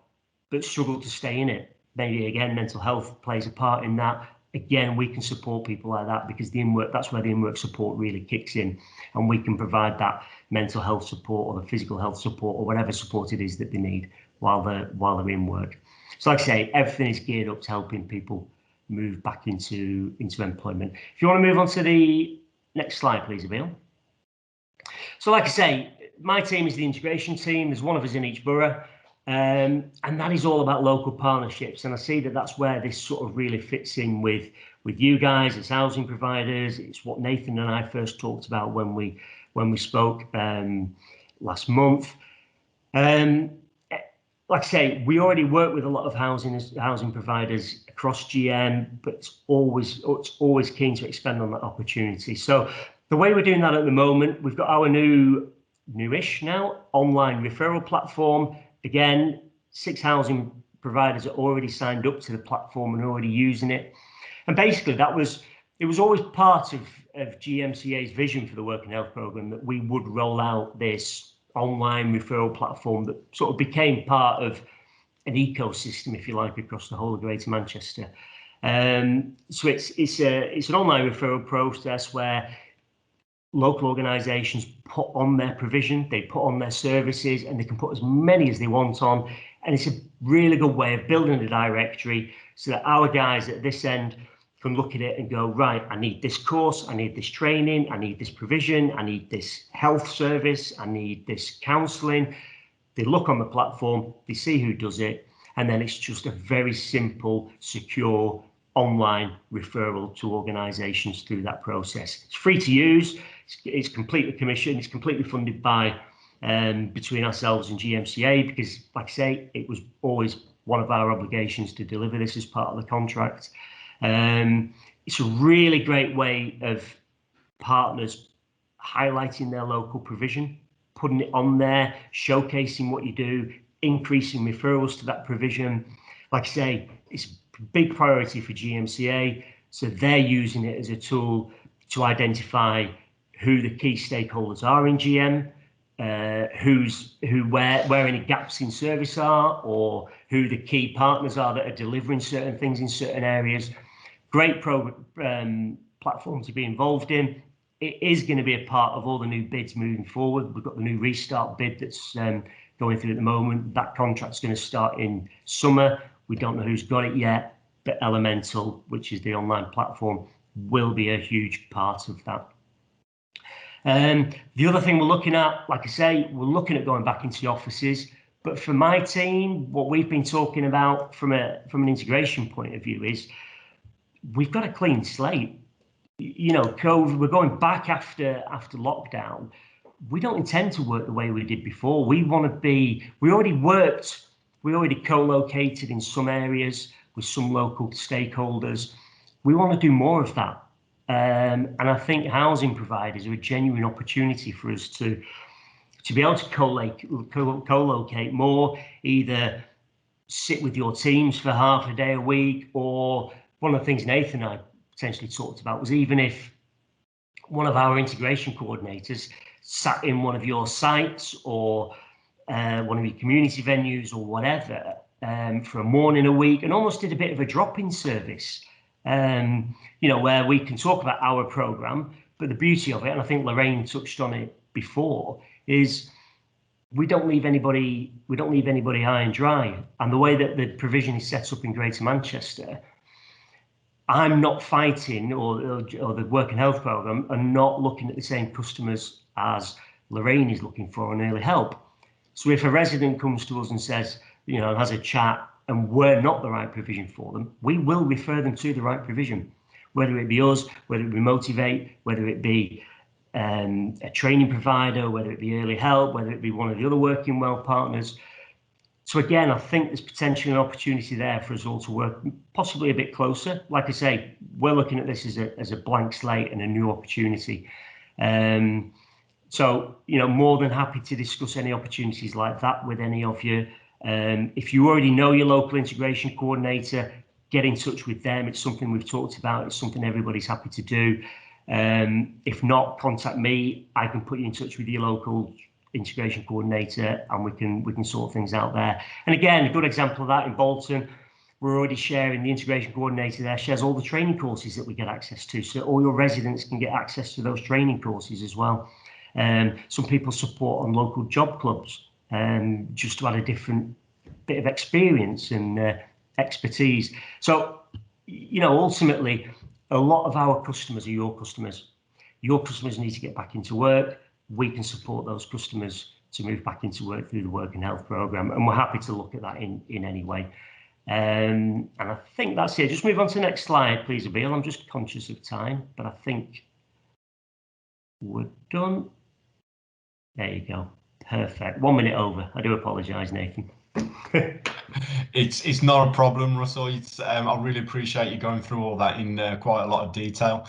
but struggle to stay in it. Maybe again, mental health plays a part in that. Again, we can support people like that because that's where the in-work support really kicks in, and we can provide that mental health support or the physical health support or whatever support it is that they need while they're in work. So like I say, everything is geared up to helping people move back into employment. If you want to move on to the next slide, please, Emil. So like I say, my team is the integration team. There's 1 of us in each borough. And that is all about local partnerships, and I see that that's where this sort of really fits in with you guys as housing providers. It's what Nathan and I first talked about when we spoke last month. Like I say, we already work with a lot of housing providers across GM, but it's always keen to expand on that opportunity. So the way we're doing that at the moment, we've got our newish now online referral platform. Again, 6 housing providers are already signed up to the platform and already using it. And basically it was always part of GMCA's vision for the Work and Health Programme that we would roll out this online referral platform that sort of became part of an ecosystem, if you like, across the whole of Greater Manchester. So it's an online referral process where local organisations put on their provision, they put on their services, and they can put as many as they want on. And it's a really good way of building a directory so that our guys at this end can look at it and go, right, I need this course, I need this training, I need this provision, I need this health service, I need this counselling. They look on the platform, they see who does it, and then it's just a very simple, secure online referral to organisations through that process. It's free to use. It's completely commissioned. It's completely funded by between ourselves and GMCA because, like I say, it was always one of our obligations to deliver this as part of the contract. It's a really great way of partners highlighting their local provision, putting it on there, showcasing what you do, increasing referrals to that provision. Like I say, it's a big priority for GMCA, so they're using it as a tool to identify who the key stakeholders are in GM, where any gaps in service are, or who the key partners are that are delivering certain things in certain areas. Great platform to be involved in. It is going to be a part of all the new bids moving forward. We've got the new restart bid that's going through at the moment. That contract's going to start in summer. We don't know who's got it yet, but Elemental, which is the online platform, will be a huge part of that. The other thing we're looking at, like I say, we're looking at going back into the offices. But for my team, what we've been talking about from an integration point of view is we've got a clean slate. You know, COVID, we're going back after lockdown. We don't intend to work the way we did before. We already co-located in some areas with some local stakeholders. We want to do more of that. And I think housing providers are a genuine opportunity for us to be able to co-locate more, either sit with your teams for half a day a week, or one of the things Nathan and I potentially talked about was even if one of our integration coordinators sat in one of your sites or one of your community venues or whatever for a morning a week and almost did a bit of a drop-in service, you know, where we can talk about our program, but the beauty of it, and I think Lorraine touched on it before, is we don't leave anybody high and dry. And the way that the provision is set up in Greater Manchester, I'm not fighting, or the work and health programme are not looking at the same customers as Lorraine is looking for on early help. So if a resident comes to us and says, you know, has a chat and we're not the right provision for them, we will refer them to the right provision, whether it be us, whether it be Motivate, whether it be a training provider, whether it be early help, whether it be one of the other Working Well partners. So again, I think there's potentially an opportunity there for us all to work possibly a bit closer. Like I say, we're looking at this as a blank slate and a new opportunity. So, you know, more than happy to discuss any opportunities like that with any of you. If you already know your local integration coordinator, get in touch with them. It's something we've talked about. It's something everybody's happy to do. If not, contact me. I can put you in touch with your local integration coordinator and we can sort things out there. And again, a good example of that in Bolton, we're already sharing, the integration coordinator there shares all the training courses that we get access to, so all your residents can get access to those training courses as well. Some people support on local job clubs, just to add a different bit of experience and expertise. So, you know, ultimately, a lot of our customers are your customers. Your customers need to get back into work. We can support those customers to move back into work through the Work and Health programme, and we're happy to look at that in any way. And I think that's it. Just move on to the next slide, please, Abil. I'm just conscious of time, but I think we're done. There you go. Perfect. 1 minute over. I do apologise, Nathan. It's not a problem, Russell. I really appreciate you going through all that in quite a lot of detail.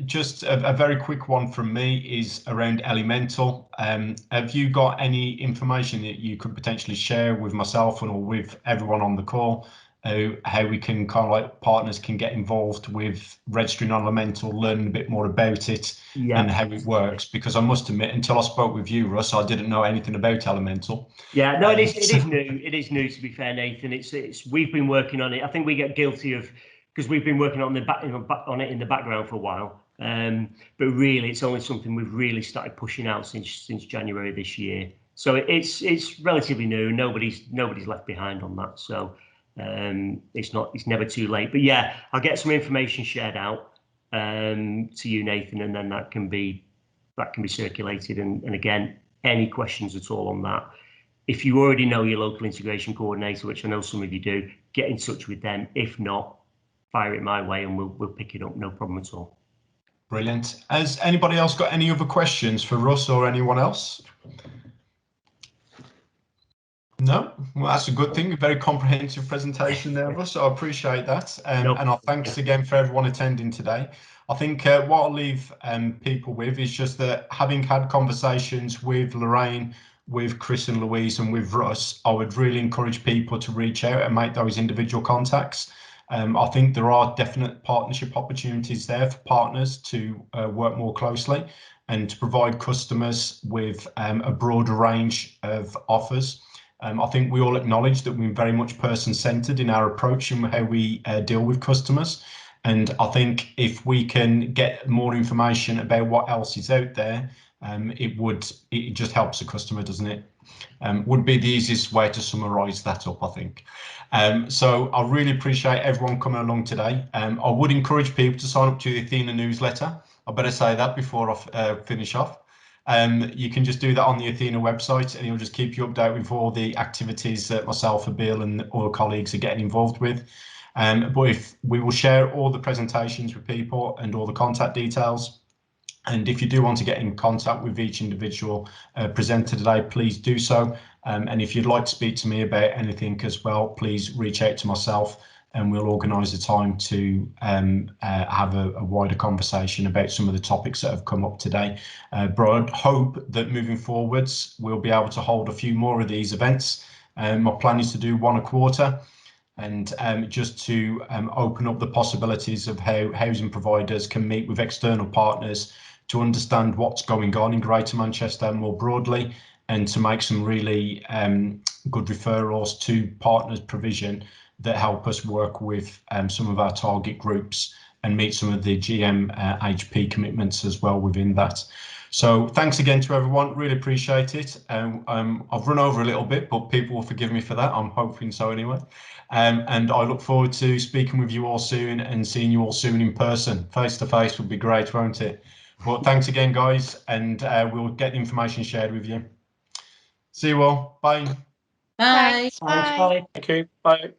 Just a very quick one from me is around Elemental. Have you got any information that you could potentially share with myself or with everyone on the call, how we can kind of like partners can get involved with registering on Elemental, learning a bit more about it and how it works? Because I must admit, until I spoke with you, Russ, I didn't know anything about Elemental. Yeah, no, it is new. It is new, to be fair, Nathan. It's we've been working on it. I think we get guilty of, because we've been working on it in the background for a while. But really, it's only something we've really started pushing out since January this year. So it's relatively new. Nobody's left behind on that. So it's never too late. But yeah, I'll get some information shared out to you, Nathan, and then that can be circulated. And again, any questions at all on that, if you already know your local integration coordinator, which I know some of you do, get in touch with them. If not, fire it my way and we'll pick it up, no problem at all. Brilliant. Has anybody else got any other questions for Russ or anyone else? No? Well, that's a good thing. A very comprehensive presentation there, Russ. So I appreciate that. And our thanks again for everyone attending today. I think what I'll leave people with is just that, having had conversations with Lorraine, with Chris and Louise and with Russ, I would really encourage people to reach out and make those individual contacts. I think there are definite partnership opportunities there for partners to work more closely and to provide customers with a broader range of offers. I think we all acknowledge that we're very much person-centered in our approach and how we deal with customers. And I think if we can get more information about what else is out there, it just helps the customer, doesn't it? Would be the easiest way to summarize that up, I think. So I really appreciate everyone coming along today. I would encourage people to sign up to the Athena newsletter. I better say that before I finish off. You can just do that on the Athena website and it'll just keep you updated with all the activities that myself and Bill and all colleagues are getting involved with. But if we will share all the presentations with people and all the contact details. And if you do want to get in contact with each individual presenter today, please do so. And if you'd like to speak to me about anything as well, please reach out to myself and we'll organise a time to have a wider conversation about some of the topics that have come up today. But I hope that moving forwards we'll be able to hold a few more of these events. My plan is to do one a quarter, and just to open up the possibilities of how housing providers can meet with external partners to understand what's going on in Greater Manchester more broadly, and to make some really good referrals to partners provision that help us work with some of our target groups and meet some of the GMHP commitments as well within that. So thanks again to everyone, really appreciate it. I've run over a little bit, but people will forgive me for that. I'm hoping so anyway. And I look forward to speaking with you all soon and seeing you all soon in person. Face to face would be great, won't it? But thanks again, guys, and we'll get the information shared with you. See you all. Bye. Bye. Thanks. Bye. Thank you. Bye.